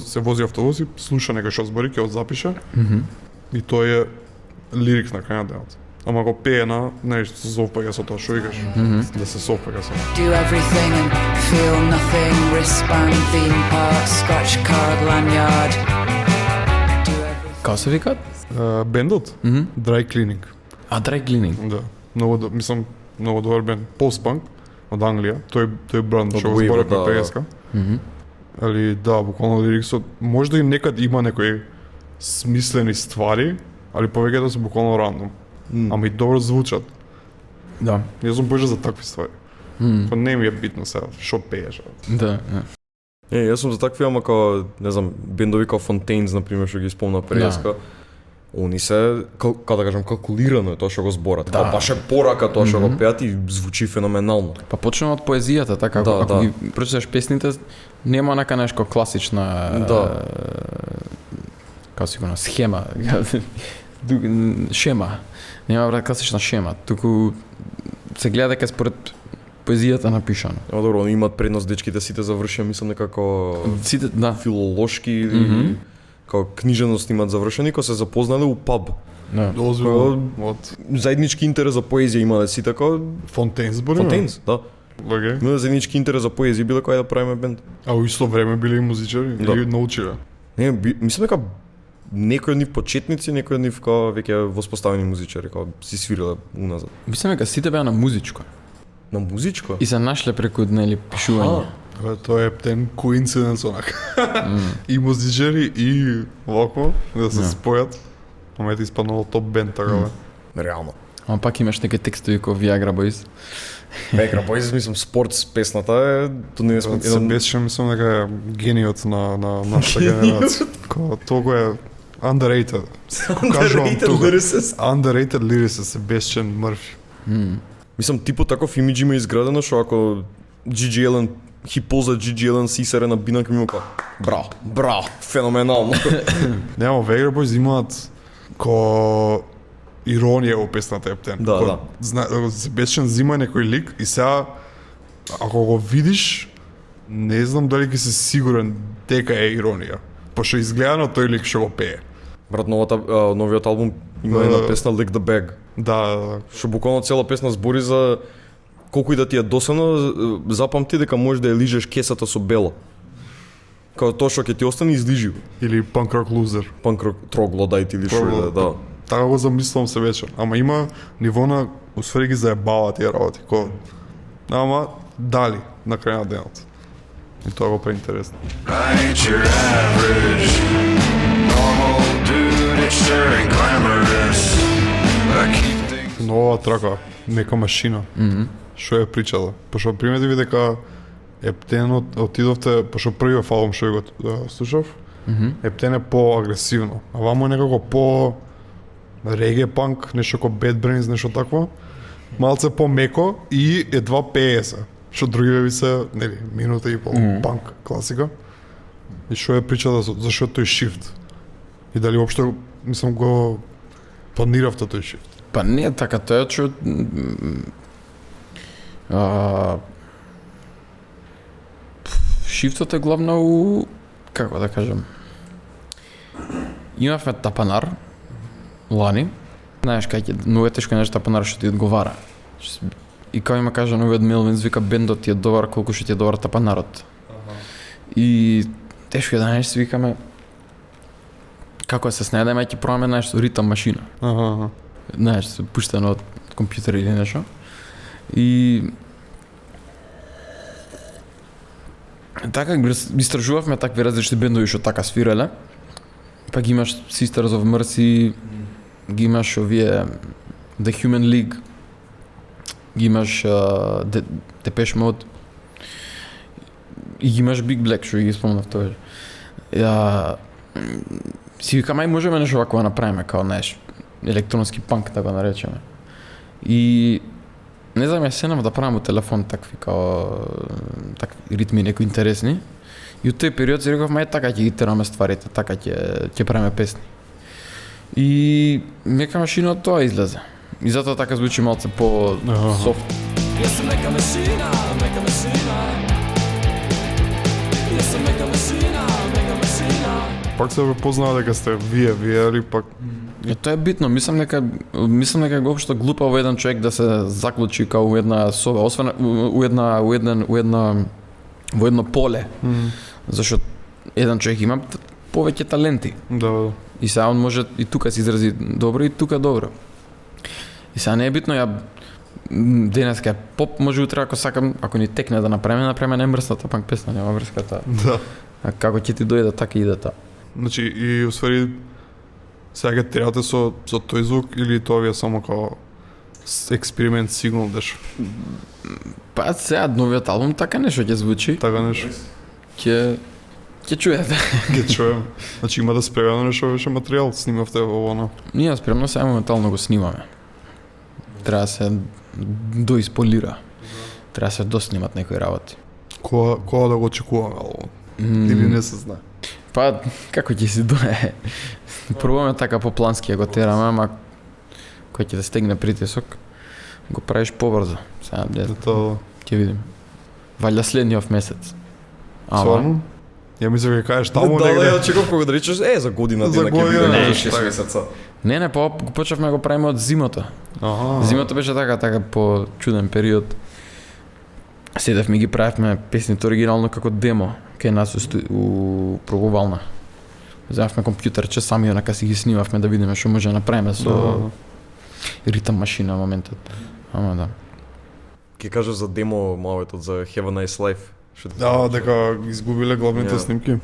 се вози автобус и слуша некој што збори, ќе го запише, и тој е лирик на крај на денот. Ама го пее на, знаеш, се совпаѓа со тоа што викаш, да се совпаѓа со. Do everything and feel nothing. Wristband, theme park, scratch card, lanyard. Do everything. Како се викаат? Бендот? Dry Cleaning. А, Dry Cleaning. Да. Мислам, много добар бенд. Post-punk од Англија. Тој бранд Од што го Weaver, зборав да, на преска. Али да, буквално лириксот можда и некад има некои смислени ствари, али повеќето се буквално рандом. Ама и добро звучат. Да. Јас сум боже за такви ствари. Па не ми е битно сега што пееш. Да. Јас сум за такви, ама као, не знам, бендови као Fontaines, например, што ги спомна преска. Они се, како да кажам, калкулирано е тоа што го зборат. Као баш е порака тоа што го пеат и звучи феноменално. Па почнемо од поезијата, така, ако ги прочиташ песните, нема нека нешко класична како си го схема, шема. Нема брат класична шема, туку се гледа дека според поезијата напишано. Ама добро, они имаат предност дечките сите завршија, мислам некако Сите, да. филолошки или као книжевност имаат завршени, кога се запознале у паб. Да. Дозволно од Заеднички интерес за поезија имале сите како Fontaines збориме. Fontaines, да. Океј. Имале заеднички интерес за поезија, биле кој да правиме бенд. А во исто време биле и музичари, Да. и научиле. Не, мислам дека некои од нив почетници, некои од нив као веќе воспоставени музичари, као си свириле уназад. Мислам дека сите беа на музичко На музичко? и се нашле преку нели пишување. Тоа е птен коинциденс онак. И музичари и вако да се спојат. Ама ете испаднало топ бенд така бе. Реално. Ама пак имаш некои текстови како Viagra Boys. Бекра Boys, мислам, спортс песната е, то не сме Се беше, мислам дека е гениот на нашата генерација. Толку е underrated. Кажувам тука. Underrated lyricist се Бесчен Мърфи. Мислам, типот таков имидж има изградено, што ако Gigi Allen, хипоза Gigi Allen сисаре на бинак ми мука. Браво, феноменално. Нема, Viagra Boys имаат ко иронија во песната ептен. Да. Бесчен зима некој лик и сега ако го видиш, не знам дали ќе си сигурен дека е иронија. Пошто изгледа на тој лик што го пее. Брат, новиот албум има една песна Lick the Bag, Да. што буквално цела песна збори за колку и да ти е досадно, запамти дека можеш да ја лижеш кесата со бело. Као тоа што ќе ти остане излижи го. Или Punk Rock Loser. Панк троглодајт или што е, да. Така го замислувам се вечер. Ама има ниво на усвари ги заебава тие работи. Ама дали на крај на денот. И тоа го преинтересно. Ain't your average normal dude, it's sure and glamorous. I keep things Нова трака, нека машина. Што е причала? Пошто примети ви дека Ептен отидовте, пошто првиот албум што го слушав, Ептен е по-агресивно. А вамо е некако по реге панк, нешто ко Bad Brains, нешто такво. Малце по-меко и едва пее се. Што другиве ви се, нели, минута и пол панк класика. И што е причата зашто тој шифт? И дали уопшто, мислам, го планиравте тој шифт? Па не е така, тоа е што шифтот е главно у, како да кажам, имавме тапанар лани, знаеш кај ќе многу е тешко нешто тапанар што ти одговара. И кај има кажа новиот Мелвинс вика бендот ти е добар колку што ти е добар тапанарот. И тешко е да нешто викаме како се снајдеме ќе пробаме нешто ритам машина. Знаеш, се пуштено од компјутер или нешто. И така истражувавме такви различни бендови што така свиреле. Па ги имаш Sisters of Mercy, ги имаш овие The Human League, ги имаш Depeche Mode и ги имаш Big Black што ги спомнав тоа. Си викам, ај можеме нешто вакво да направиме, као знаеш, електронски панк, да го наречеме. И не знам, ја сенав да правам у телефон такви, као такви ритми некои интересни. И од тој период си реков, мај така ќе ги тераме стварите, така ќе правиме песни. И нека машина од тоа излезе. И затоа така звучи малце по софт. Yes, I make a machine, I make a machine. Yes, I make a machine, I make a machine. Пак се препознава дека сте вие или пак... Тоа е битно, мислам дека е воопшто глупаво еден човек да се заклучи као у една соба, освен во едно поле. Зашто еден човек има повеќе таленти. Да. И сега он може и тука се изрази добро и тука добро. И сега не е битно, ја денеска е поп, може утре ако сакам, ако ни текне да направиме немрсната панк песна, нема врска таа. Да. А како ќе ти дојде, така иде таа. Значи и усвари сега ќе требате со тој звук или тоа ви е само као експеримент сигнал деш. Па сега новиот албум така нешто ќе звучи, Така нешто. ќе чуете. Ќе чуем. Значи има да спрегано нешто веше материјал, снимавте во она. Ние спремно сега моментално го снимаме. Треба да се доисполира. Треба да се доснимат некои работи. Кога да го очекуваме албумот? Или не се знае. Па, како ќе си дое? Пробуваме така по плански ја го тераме, ама кој ќе да стегне притисок, го правиш побрзо. Сега Тоа ќе видиме. Валја следниот месец. Стварно? Ја мислам ќе кажеш таму Да, негде. ја очекував кога да речеш, за година За дена ќе биде година, за не, 6 месеца. Не, го почнавме го правиме од зимото. Зимото беше така по чуден период. Седевме ги правевме песните оригинално како демо кај нас у Прогувална. Земавме компјутерче, сами онака си ги снимавме да видиме што може да направиме со ритам машина на моментот. Ама да. Ќе кажеш за демо малетот за Have a Nice Life. Што ти Да, дека изгубиле главните Ја. снимки.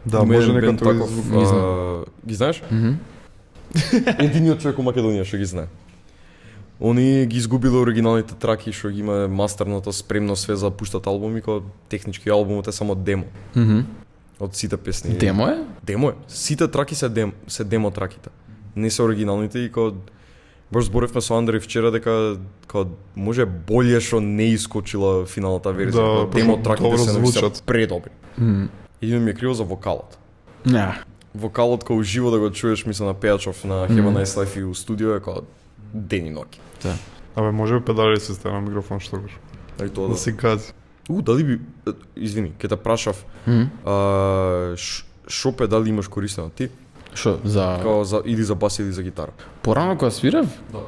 Да, Има може еден нека бенд тој таков, звук. ги знаеш? Единиот човек у Македонија што ги знае. Они ги изгубиле оригиналните траки што ги има мастерното спремно све за да пуштат албуми, кога технички албумот е само демо. Од сите песни. Демо е? Демо е. Сите траки се демо траките. Не се оригиналните и кога баш зборевме со Андреј вчера дека кога може боле што не искочила финалната верзија. Да, Кога демо пошто траките добро се звучат. се предобри. Едино ми е криво за вокалот. Не. Вокалот кога уживо да го чуеш мисля на пејачов на Have a Nice Life и у студио е кога ден и ноќ. Абе, може педали се става микрофон што го. Ај тоа Да да. си кази. Дали би извини, ќе те прашав. Шо педали имаш користено ти? Што за Као за или за бас или за гитара? порано кога свирав? Да.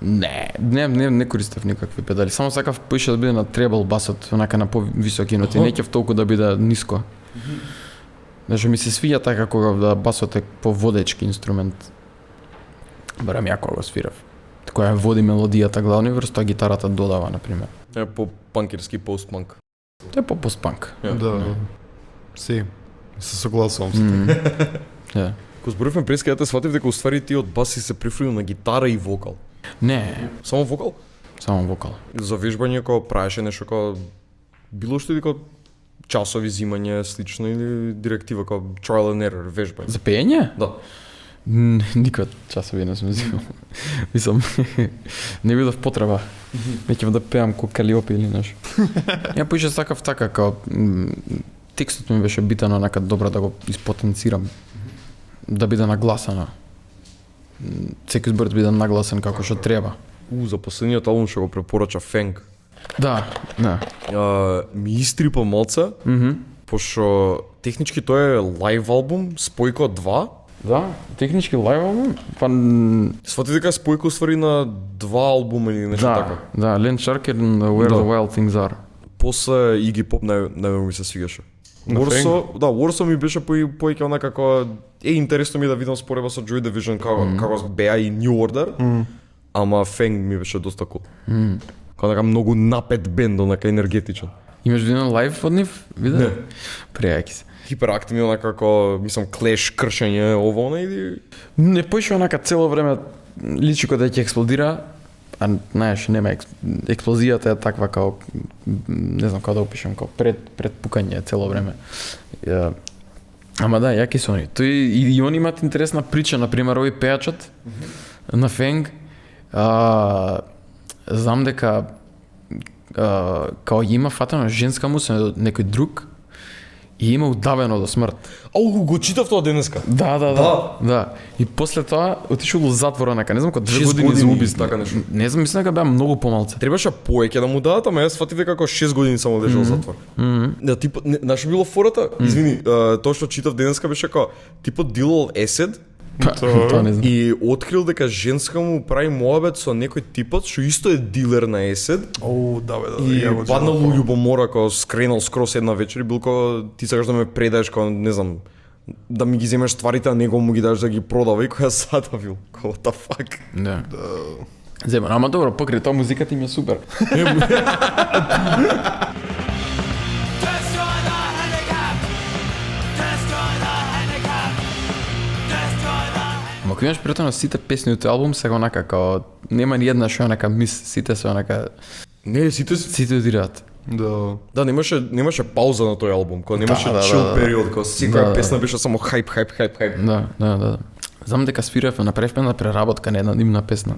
Не користев никакви педали. Само сакав поише да биде на требл басот, онака на повисоки ноти, не ќе толку да биде ниско. Значи ми се свиѓа така кога да басот е поводечки инструмент. Барам ја кога го свирав. Која води мелодијата главни врз тоа гитарата додава, на пример. Е по панкерски постпанк. Тоа е по-постпанк. Да. Си. Се согласувам со тоа. Да. Кога зборувавме преска, ја те сватив дека уствари ти од бас си се прифрлил на гитара и вокал. Не, Само вокал? само вокал. За вежбање кога правеше нешто кога било што или кога часови зимање слично или директива кога trial and error вежбање. За пеење? Да. Никад часови не сум взимал. Мислам, не видов потреба. Неќев да пеам ко Калиопи или нешто. Ја поише сакав така, као текстот ми беше битен онака добро да го испотенцирам. Да биде нагласена. Секој збор да биде нагласен како што треба. За последниот албум што го препорача Фенг. Да. Ми истрипа малце, пошто технички тоа е лайв албум, спојка од 2. Да, технички лайв албум, па Свати дека е спојка уствари на 2 албума или нешто така. да, Len Shark and Where the Wild Things Are. После Iggy Pop најмногу ми се свигаше. На Warsaw ми беше поеќе онака како интересно ми да видам спореба со Joy Division како беа и New Order. Ама Fang ми беше доста кул. Како така многу напет бенд, онака енергетичен. Имаш виден лайв од нив? Видео? Не. Пријаки се. Хиперактивни онака како мислам клеш, кршење, ово она или Не поише онака цело време личи кога ќе експлодира, а знаеш, нема експлозијата е таква као не знам како да опишам, као пред пукање цело време. Ама да, јаки се они. Тој и они имаат интересна прича, на пример овој пејачот на Фенг. Знам дека као има фатено женска му со некој друг и има удавено до смрт. Ау, го читав тоа денеска. Да. И после тоа отишол во затвор онака, не знам кој 2 6 години за години, убиство. така нешто. Не знам, мислам дека беа многу помалце. Требаше поеќе да му дадат, ама јас сватив дека како 6 години само лежал во затвор. Да, типот, знаеш што било фората? Извини, тоа што читав денеска беше како типот дилал есед Тоа не знам. и открил дека женска му прави моабет со некој типот што исто е дилер на есед Оу, да бе, да. и ја го паднал читав. у љубомора кога скренал скрос една вечер и бил како ти сакаш да ме предаеш како не знам да ми ги земеш стварите, а него му ги даш да ги продава и која задавил. What the fuck? Да. Зема, ама добро, покрај тоа музиката им е супер. Destroy the handicap! Destroy the handicap! Destroy the Ама ако имаш претено сите песни од тој албум, сега онака као нема ни една што е онака мис, сите се онака Не, сите одираат. Да. Да, немаше пауза на тој албум, кога немаше Да, чил да. период, кога секоја Да. песна беше само хайп. Да. Знам дека свиравме, направивме една преработка на една нивна песна.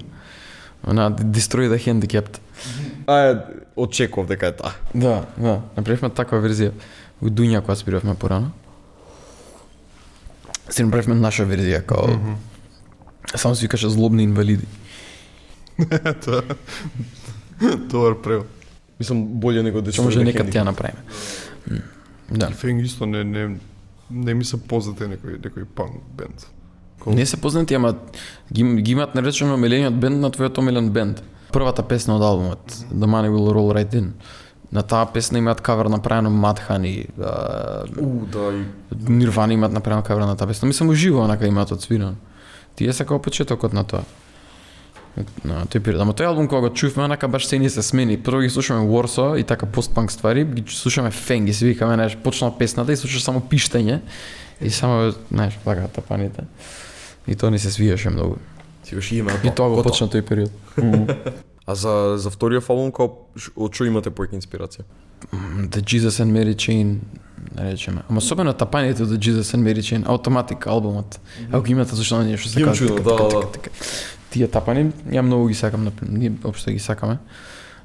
Она Destroy the Handicapped. Очекував дека е таа. Да, направивме таква верзија. Во Дуња која свиравме порано. Си направивме наша верзија, као... Само се викаше Злобни инвалиди. Добар превод. Мислам боле него да Што може некад ќе ја направиме. Да. Фенг исто не ми се познате некој панк бенд. Не се познати, ама ги имаат наречено омилениот бенд на твојот омилен бенд. Првата песна од албумот, The Money Will Roll Right In. На таа песна имаат кавер направено Мадхани, Да, и Нирвана имаат направено кавер на таа песна. Мислам уживо онака имаат одсвирано. Тие се као почетокот на тоа. На тој период. Ама тој албум кога го чувме, онака баш се ни се смени. Прво ги слушаме Warsaw и така постпанк ствари, ги слушаме Фенг и си викаме, знаеш, почна песната и слушаш само пиштење и само, знаеш, плака тапаните. И тоа ни се свиеше многу. си беше име. И тоа го почна тој период. А за вториот албум од што имате повеќе инспирација? The Jesus and Mary Chain, речеме. Ама особено тапаните од The Jesus and Mary Chain, Automatic албумот. Ако ги имате зашто нешто се Имам кажа. чудо, да. Тие тапани, ја многу ги сакам, ние општо ги сакаме.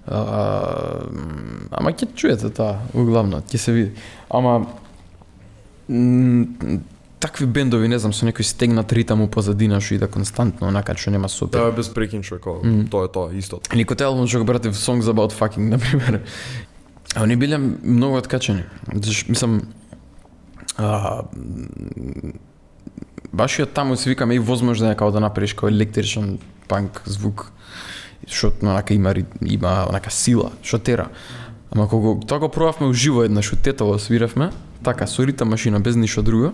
Ама ќе чуете тоа, углавно, ќе се види. Ама такви бендови, не знам, со некој стегнат ритам у позадина што иде константно, онака што нема супер. Да, без прекин човек, тоа е тоа, исто. Или кој албум што го брате в Songs About Fucking, например. А они биле многу откачени. Мислам, баш и од таму се викаме и возможно е као да направиш као електричен панк звук, што онака има онака сила, што тера. Ама кога тоа го пробавме уживо еднаш од Тетово свиравме, така со ритам машина без ништо друго.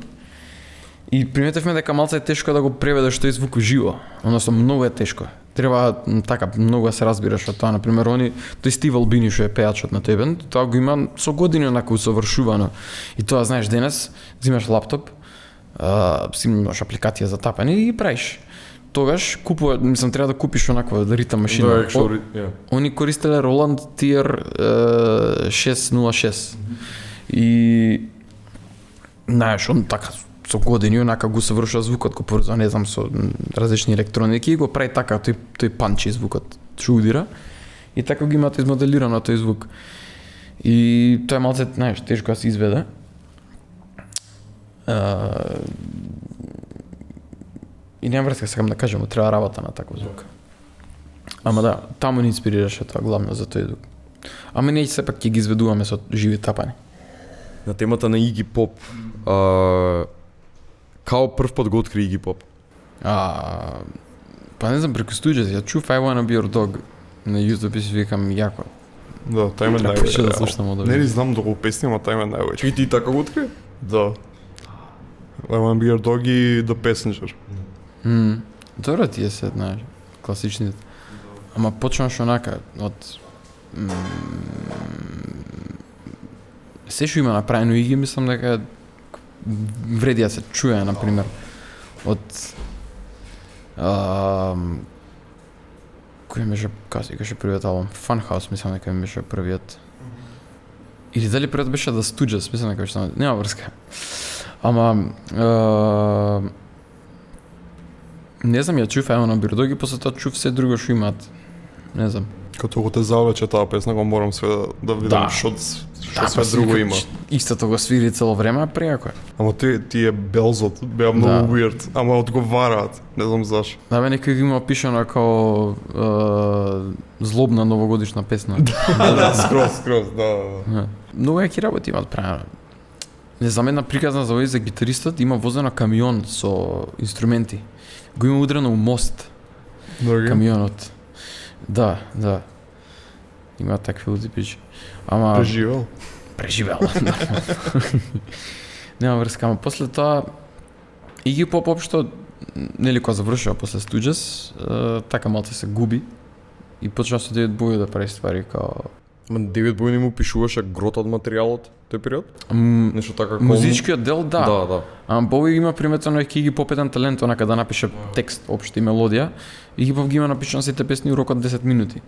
И приметевме дека малце е тешко да го преведеш тој звук уживо, односно многу е тешко. Треба така многу да се разбираш од тоа, на пример, тој Стив Албини што е пејачот на тој бенд, тоа го има со години онака усовршувано. И тоа знаеш денес, взимаш лаптоп, си имаш апликација за тапање и ги правиш. Тогаш мислам треба да купиш онаква ритам машина. Они користеле Roland Tier 606. И знаеш, он така со години онака го совршува звукот, го поврзува, не знам, со различни електроники и го прави така тој панчи звукот, што удира. И така го имате измоделирано тој звук. И тоа е малце, знаеш, тешко да се изведе. И нема врска, сакам да кажам, треба работа на таков звук. Ама да, таму ни инспирираше тоа главно за тој звук. Ама ние сепак ќе ги изведуваме со живи тапани. На темата на Iggy Pop, као прв пат го откри Iggy Pop? Па не знам, преку стуѓето, ја чув I Wanna Be Your Dog на YouTube и си викам јако. Да, тај ме Почнав највеќе. да слушам од Не ли знам долго песни, ама тај ме највеќе. И ти така го откри? Да. I Wanna Be Your Dog и The Passenger. Добро тие се, знаеш, класичните. Ама почнаш онака, од... Се што има направено Иги, мислам дека вреди да се чуе, например, од... Кој беше, каже првиот албум? Funhouse, мислам дека ми беше првиот. Или дали првиот беше The Stooges, мислам дека беше само... Нема врска. Ама... Не знам, ја чув I Wanna Be Your Dog и после тоа чув се друго што имаат. Не знам. Като го те завлече таа песна, го морам све да видам што све друго има. Истото го свири цело време, а преако е. Ама тие белзот беа многу weird, ама одговараат, не знам зашо. Да бе, некој ги има пишано како злобна новогодишна песна. Да, скроз, да. Многу јаки работи имаат правено. Не знам, една приказна за овој за гитаристот има возено камион со инструменти. Го има удрено у мост камионот. Да. Има такви луди причи. Ама Преживел. Преживел. нема врска, ама после тоа Iggy Pop општо нели кога завршува после Stooges, така малце се губи и почна со David Bowie да прави ствари као Девид Бој не му пишуваше грот од материјалот тој период? Нешто така како музичкиот дел, да. Да. Ама Боуи има приметено дека Iggy Pop еден талент онака да напише текст општо и мелодија. Iggy Pop ги има напишано сите песни у рок од 10 минути.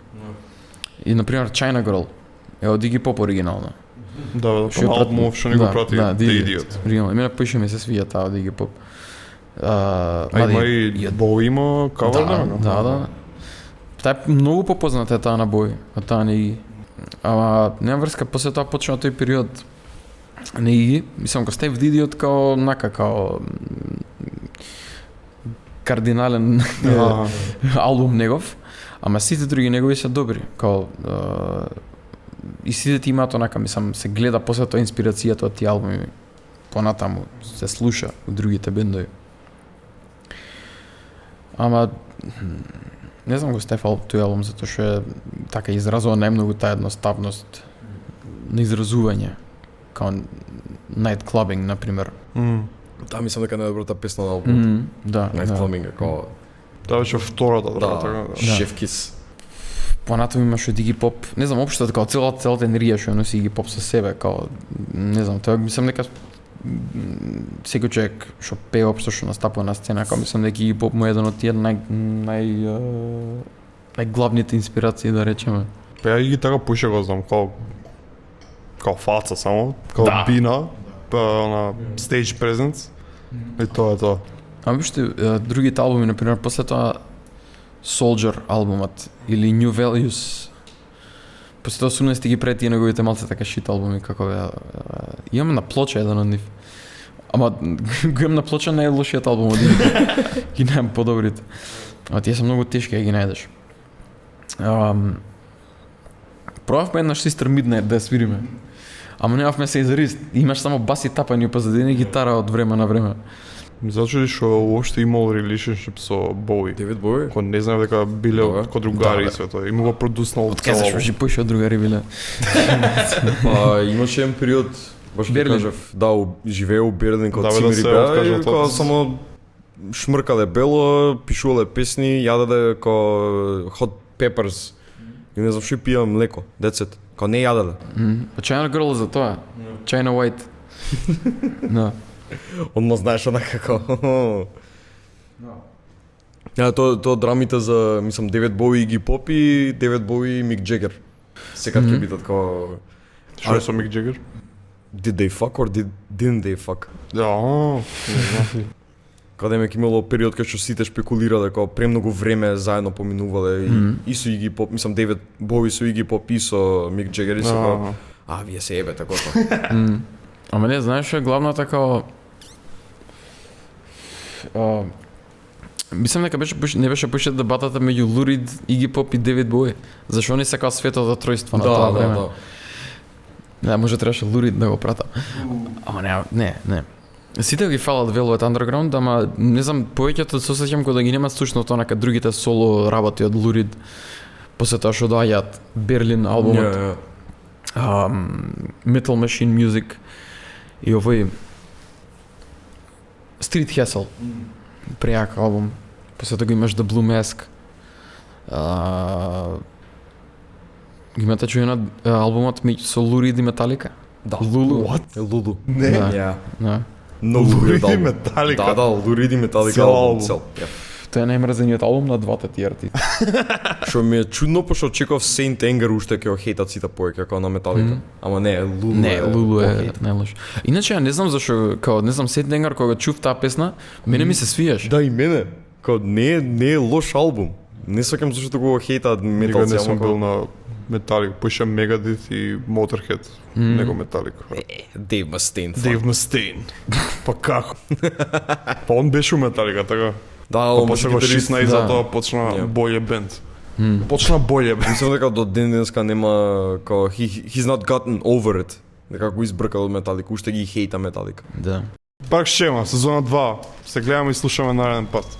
И на пример China Girl е од Iggy Pop оригинално. Да, Што ја па албумов што ни го прати да, The Idiot. Оригинално. Мене поише ми се свија таа од Iggy Pop. А има и Боуи има кавер Да. Таа е многу попозната таа на Боуи, од таа на Iggy. Ама нема врска, после тоа почна тој период на Iggy, мислам, кога Steve Idiot као нака, као кардинален албум негов, ама сите други негови се добри, као и сите ти имаат онака, мислам, се гледа после тоа инспирацијата од тие албуми, понатаму се слуша од другите бендови. Ама не знам го стефал тој албум затоа што е така изразува најмногу таа едноставност на изразување, као Night Clubbing, например. Таа мислам дека најдобрата песна на албумот. Да. Night Clubbing е као Таа беше втората, така. шефкис. Понатаму имаше од Iggy Pop, не знам, општо како целата енергија што ја носи Iggy Pop со себе, као не знам, тоа мислам дека секој човек што пее општо што настапува на сцена, као мислам дека Iggy Pop му е еден од тие најглавните инспирации, да речеме. Па ја ги така пуше го знам, као фаца само, као бина, па на stage presence. И тоа е тоа. Ама вижте, другите албуми, например, после тоа Soldier албумот или New Values. После тоа 18 ги прети неговите малце така шит албуми, како беа. Имам на плоча еден од нив. Ама го имам на плоча најлошиот албум од нив. Ги немам подобрите. А тие се многу тешки да ги најдеш. Пробавме еднаш Sister Midnight да ја свириме. Ама немавме се изарист. Имаш само бас и тапање позадина и гитара од време на време. Ми зачуди што уопште имал relationship со Боуи. Девид Бој? Кој не знаев дека биле ко другари и све тоа. И му го продуснал Откај зашо ќе поише од другари биле. Па имаше еден период, баш ќе Берлин. кажав, да, живее у Берлин кога Да, бе, цимери да се беа откажа и од кога тоа. само шмркале бело, пишувале песни, јададе ко Hot Peppers. И не знам што пија млеко, децет. Као не јададе. Па China Girl за тоа. China White. Да. Одма знаеш онака како. Тоа драмите за, мислам, Девид Боуи и Iggy Pop и Девид Боуи и Мик Джегер. Секад ќе бидат како Што е со Мик Джегер? Did they fuck or didn't they fuck? Да, Каде ме имало период кај што сите шпекулирале како премногу време заедно поминувале и со Iggy Pop, мислам Девид Боуи со Iggy Pop и со Мик Джегер и со како, вие се ебете готово. Ама не, знаеш што е главната као мислам дека не беше поише дебатата меѓу Lou Reed, Iggy Pop и David Bowie. Зашо они сакаат светото тројство на тоа време. Да, може требаше Lou Reed да го прата. Ама не. Сите ги фалат Velvet Underground, ама не знам, повеќето се осеќам кога да ги нема слушно тоа на другите соло работи од Lou Reed. После тоа што доаѓаат Берлин албумот, Metal Machine Music и овој Street Hustle. Пријак албум. После тоа имаш The Blue Mask. Ги имате чуена албумот со Lou Reed и Metallica? Да. Lulu. What? Лулу. Не. Да. Да. Многу Lou Reed и албум. Metallica. Да, Lou Reed и Metallica Цел албум. албум. Цел. Тоа е најмрзениот албум на двата ти артисти. Што ми е чудно, пошто очекував Saint Anger уште ќе го хейтат сите повеќе како на Metallica. Ама не, Лулу Не, е Лулу е по-хейт. најлош. Иначе ја не знам зашо, као не знам Сет Денгар кога чув таа песна, мене ми се свиеш. Да, и мене. Као не е лош албум. Не сакам зашто го хейтаат Никога металци, не сум ама бил као на Metallica, поише Megadeth и Motorhead, него Metallica. Dave Mustaine. Dave Mustaine. Па како? Па он беше у Metallica, така. Да, Па он после беше го гитарист. шисна и да. затоа почна Ја. боље бенд. Почна боље бенд. Мислам дека до ден денеска нема као he's not gotten over it. Дека го избркал од Metallica, уште ги хейта Metallica. Да. Пак шема, сезона 2. Се гледаме и слушаме нареден пат.